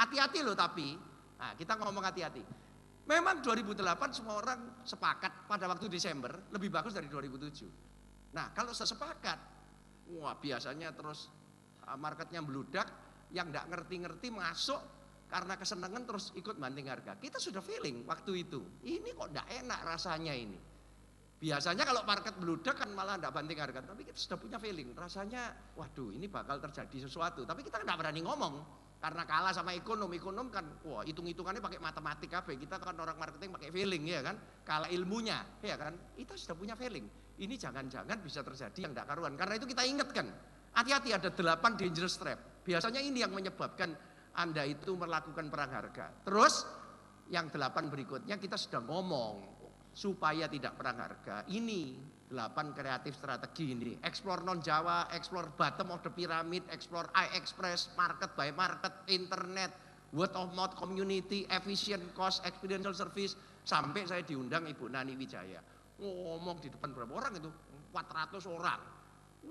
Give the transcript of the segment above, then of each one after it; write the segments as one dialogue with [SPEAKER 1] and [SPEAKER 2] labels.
[SPEAKER 1] hati-hati loh tapi. Nah, kita ngomong hati-hati. Memang 2008 semua orang sepakat pada waktu Desember lebih bagus dari 2007. Nah, kalau sesepakat, wah biasanya terus marketnya meludak, yang nggak ngerti-ngerti masuk karena kesenangan terus ikut banting harga. Kita sudah feeling waktu itu, ini kok nggak enak rasanya ini. Biasanya kalau market meludak kan malah nggak banting harga, tapi kita sudah punya feeling, rasanya waduh ini bakal terjadi sesuatu. Tapi kita nggak berani ngomong karena kalah sama ekonom kan, wah hitung-hitungannya pakai matematik apa? Kita kan orang marketing pakai feeling ya kan, kalah ilmunya ya kan. Kita sudah punya feeling, ini jangan-jangan bisa terjadi yang nggak karuan. Karena itu kita ingatkan, hati-hati ada 8 dangerous trap. Biasanya ini yang menyebabkan Anda itu melakukan perang harga. Terus yang 8 berikutnya kita sudah ngomong supaya tidak perang harga. Ini 8 kreatif strategi ini. Explore non Jawa, explore bottom of the pyramid, explore iExpress, market by market, internet, word of mouth community, efficient cost, experiential service. Sampai saya diundang Ibu Nani Wijaya. Ngomong di depan berapa orang itu? 400 orang.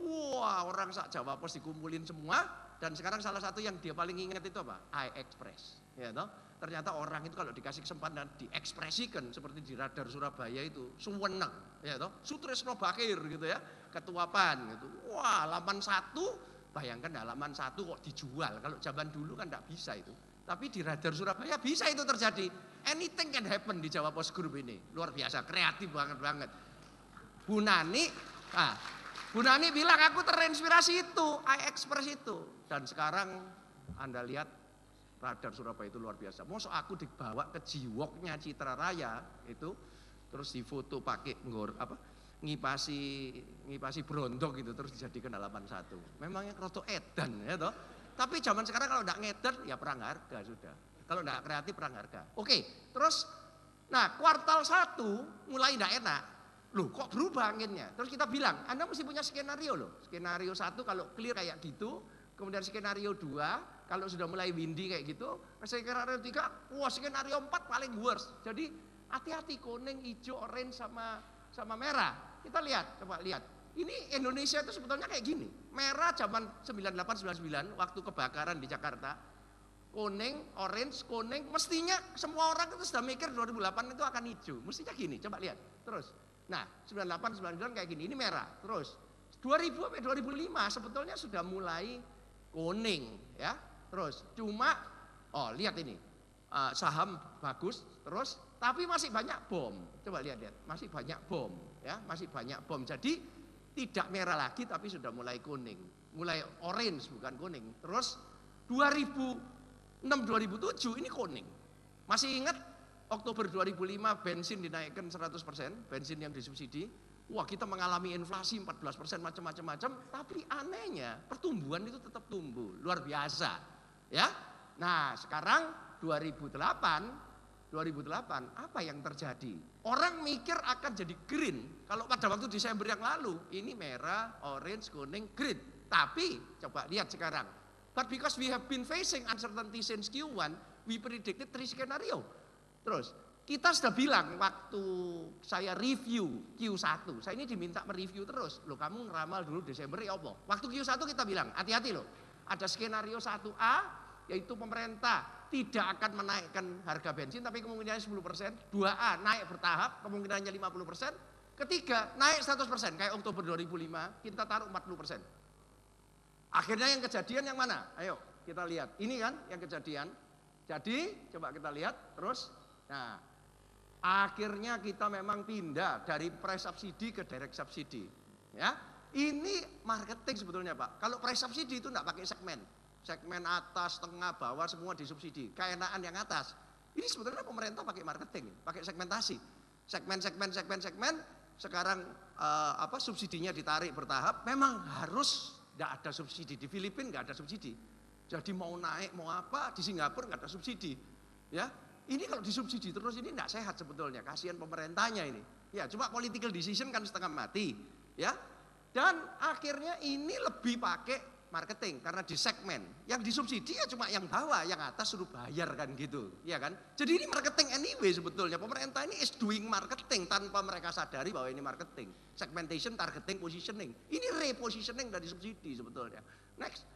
[SPEAKER 1] Wah, orang sak Jawa Pos dikumpulin semua. Dan sekarang salah satu yang dia paling ingat itu apa? iExpress. Ya toh? Ternyata orang itu kalau dikasih kesempatan diekspresikan seperti di Radar Surabaya itu suweneng, ya toh, Sutresno Bakir gitu ya, ketua PAN gitu. Wah, halaman 1, bayangkan halaman 1 kok dijual. Kalau zaman dulu kan enggak bisa itu. Tapi di Radar Surabaya bisa itu terjadi. Anything can happen di Jawa Post Group ini. Luar biasa, kreatif banget. Bu Nani bilang aku terinspirasi itu, iExpress itu. Dan sekarang Anda lihat Radar Surabaya itu luar biasa. Masa aku dibawa ke Jiwoknya Citra Raya itu, terus difoto pakai ngipasi brondok gitu, terus dijadikan halaman 1. Memangnya roto edan ya toh. Tapi zaman sekarang kalau enggak ngeden ya perang harga sudah. Kalau enggak kreatif perang harga. Oke, terus nah kuartal 1 mulai enggak enak. Loh kok berubah anginnya? Terus kita bilang, Anda mesti punya skenario loh. Skenario 1 kalau clear kayak gitu, kemudian skenario 2 kalau sudah mulai windy kayak gitu, skenario 3, wah skenario 4 paling worst. Jadi hati-hati kuning, hijau, orange sama merah. Kita lihat, coba lihat. Ini Indonesia itu sebetulnya kayak gini. Merah zaman 98-99 waktu kebakaran di Jakarta. Kuning, orange, kuning, mestinya semua orang itu sudah mikir 2008 itu akan hijau. Mestinya gini, coba lihat. Terus. Nah, 98-99 kayak gini, ini merah. Terus 2000 sampai 2005 sebetulnya sudah mulai kuning ya. Terus cuma lihat ini saham bagus terus tapi masih banyak bom. Coba lihat masih banyak bom ya, masih banyak bom. Jadi tidak merah lagi tapi sudah mulai kuning, mulai orange bukan kuning. Terus 2006 2007 ini kuning. Masih ingat Oktober 2005 bensin dinaikkan 100%, bensin yang disubsidi. Wah, kita mengalami inflasi 14% macam-macam, tapi anehnya pertumbuhan itu tetap tumbuh, luar biasa. Ya. Nah, sekarang 2008 apa yang terjadi? Orang mikir akan jadi green. Kalau pada waktu Desember yang lalu, ini merah, orange, kuning, green. Tapi coba lihat sekarang. But because we have been facing uncertainty since Q1, we predicted 3 skenario. Terus kita sudah bilang waktu saya review Q1, saya ini diminta mereview terus. Loh kamu ngeramal dulu Desember ya apa? Waktu Q1 kita bilang, hati-hati loh. Ada skenario 1A, yaitu pemerintah tidak akan menaikkan harga bensin, tapi kemungkinannya 10%. 2A naik bertahap, kemungkinannya 50%. Ketiga, naik 100%, kayak Oktober 2005, kita taruh 40%. Akhirnya yang kejadian yang mana? Ayo kita lihat, ini kan yang kejadian. Jadi coba kita lihat terus. Nah, akhirnya kita memang pindah dari price subsidi ke direct subsidi. Ya, ini marketing sebetulnya Pak. Kalau price subsidi itu enggak pakai segmen atas, tengah, bawah semua disubsidi. Keenaan yang atas. Ini sebetulnya pemerintah pakai marketing, pakai segmentasi. Segmen. Sekarang subsidinya ditarik bertahap. Memang harus enggak ada subsidi. Di Filipina enggak ada subsidi. Jadi mau naik mau apa di Singapura enggak ada subsidi. Ya. Ini kalau disubsidi terus ini tidak sehat sebetulnya, kasihan pemerintahnya ini. Ya, cuma political decision kan setengah mati, ya. Dan akhirnya ini lebih pakai marketing karena di segmen. Yang disubsidi ya cuma yang bawah, yang atas suruh bayar kan gitu, ya kan. Jadi ini marketing anyway sebetulnya. Pemerintah ini is doing marketing tanpa mereka sadari bahwa ini marketing. Segmentation, targeting, positioning. Ini repositioning dari subsidi sebetulnya. Next.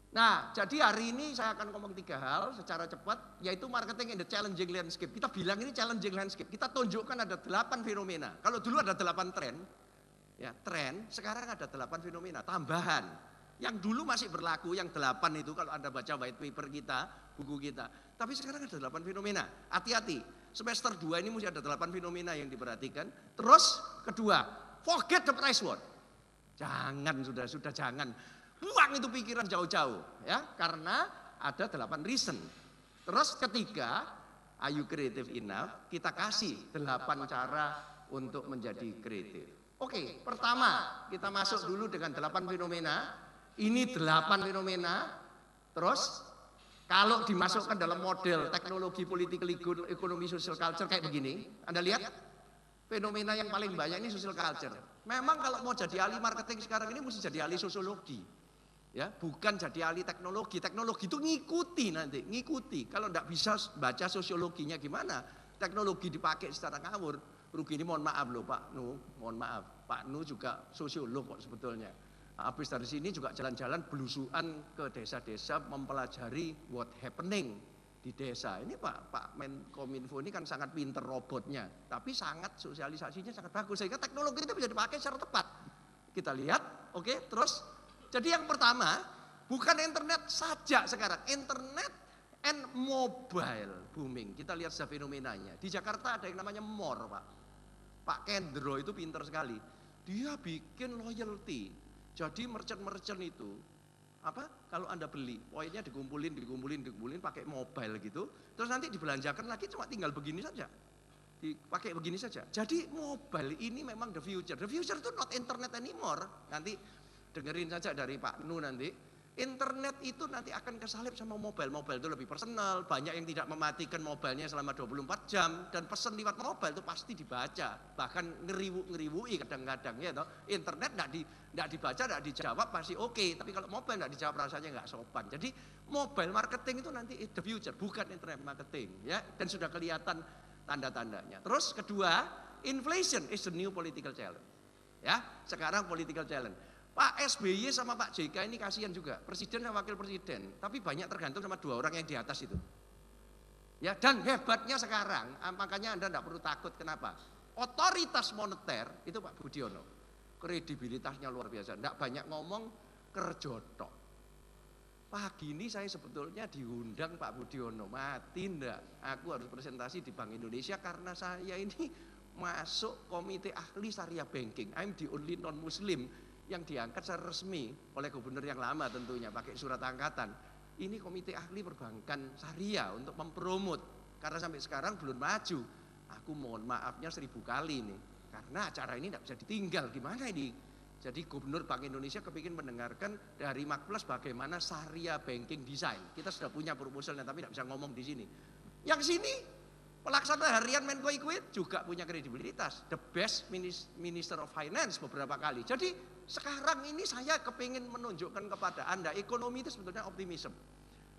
[SPEAKER 1] Nah, jadi hari ini saya akan ngomong 3 hal secara cepat, yaitu marketing in the challenging landscape. Kita bilang ini challenging landscape, kita tunjukkan ada 8 fenomena. Kalau dulu ada 8 tren, ya tren, sekarang ada 8 fenomena, tambahan. Yang dulu masih berlaku, yang 8 itu kalau Anda baca white paper kita, buku kita. Tapi sekarang ada 8 fenomena, hati-hati. Semester 2 ini mesti ada 8 fenomena yang diperhatikan. Terus kedua, forget the price war. Jangan, sudah jangan. Buang itu pikiran jauh-jauh, ya, karena ada 8 reason. Terus ketiga, are you creative enough? Kita kasih 8 cara untuk menjadi kreatif. Oke, pertama kita masuk dulu dengan 8 fenomena. Ini 8 fenomena. Terus kalau dimasukkan dalam model teknologi political economy social culture kayak begini, Anda lihat fenomena yang paling banyak ini social culture. Memang kalau mau jadi ahli marketing sekarang ini mesti jadi ahli sosiologi. Ya, bukan jadi ahli teknologi. Teknologi itu ngikuti. Kalau enggak bisa baca sosiologinya gimana? Teknologi dipakai secara ngawur. Rugi ini mohon maaf loh Pak Nu, mohon maaf. Pak Nu juga sosiolog kok sebetulnya. Habis dari sini juga jalan-jalan belusuan ke desa-desa mempelajari what happening di desa. Ini Pak Menkominfo ini kan sangat pinter robotnya, tapi sangat sosialisasinya sangat bagus sehingga teknologi itu bisa dipakai secara tepat. Kita lihat, oke, terus jadi yang pertama, bukan internet saja sekarang, internet and mobile booming. Kita lihat saja fenomenanya. Di Jakarta ada yang namanya MOR, Pak. Pak Kendro itu pinter sekali. Dia bikin loyalty. Jadi merchant-merchant itu, kalau Anda beli, poinnya dikumpulin pakai mobile gitu. Terus nanti dibelanjakan lagi cuma tinggal begini saja. Dipakai begini saja. Jadi mobile ini memang the future. The future itu not internet anymore. Nanti dengerin saja dari Pak Nu nanti. Internet itu nanti akan kesalip sama mobile. Mobile itu lebih personal. Banyak yang tidak mematikan mobilenya selama 24 jam. Dan pesan lewat mobile itu pasti dibaca. Bahkan ngeriwui kadang-kadang ya toh. Internet enggak dibaca, enggak dijawab pasti oke. Tapi kalau mobile enggak dijawab rasanya enggak sopan. Jadi mobile marketing itu nanti the future, bukan internet marketing ya. Dan sudah kelihatan tanda-tandanya. Terus kedua, inflation is the new political challenge. Ya, sekarang political challenge. Pak SBY sama Pak JK ini kasihan juga, presiden sama wakil presiden, tapi banyak tergantung sama 2 orang yang di atas itu. Ya, dan hebatnya sekarang, makanya Anda tidak perlu takut, kenapa? Otoritas moneter itu Pak Budiono, kredibilitasnya luar biasa, tidak banyak ngomong, kerjotok. Pagi ini saya sebetulnya diundang Pak Budiono, mati ndak? Aku harus presentasi di Bank Indonesia karena saya ini masuk komite ahli syariah banking. I'm the only non-Muslim yang diangkat secara resmi oleh gubernur yang lama tentunya pakai surat angkatan. Ini komite ahli perbankan syariah untuk mempromot karena sampai sekarang belum maju. Aku mohon maafnya 1000 kali nih karena acara ini tidak bisa ditinggal. Gimana ini? Jadi gubernur Bank Indonesia kepingin mendengarkan dari Makplas bagaimana syariah banking design. Kita sudah punya proposalnya tapi tidak bisa ngomong di sini. Yang sini pelaksana harian Menko Equid juga punya kredibilitas, the best Minister of Finance beberapa kali. Jadi sekarang ini saya kepingin menunjukkan kepada Anda, ekonomi itu sebetulnya optimisme.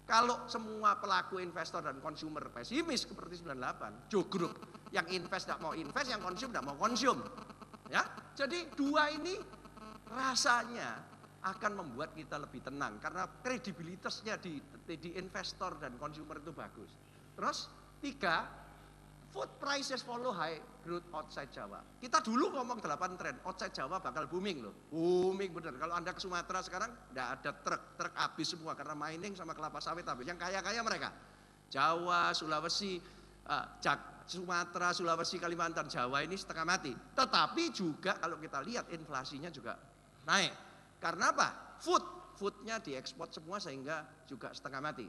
[SPEAKER 1] Kalau semua pelaku investor dan konsumer pesimis seperti 98, jogruk, yang invest tidak mau invest, yang konsum tidak mau konsum. Ya, jadi 2 ini rasanya akan membuat kita lebih tenang karena kredibilitasnya di investor dan konsumer itu bagus. Terus 3, food prices follow high growth outside Jawa. Kita dulu ngomong 8 tren, outside Jawa bakal booming loh. Booming bener. Kalau Anda ke Sumatera sekarang enggak ada truk habis semua karena mining sama kelapa sawit habis. Yang kaya-kaya mereka. Jawa, Sulawesi, Sumatera, Sulawesi, Kalimantan, Jawa ini setengah mati. Tetapi juga kalau kita lihat inflasinya juga naik. Karena apa? Foodnya diekspor semua sehingga juga setengah mati.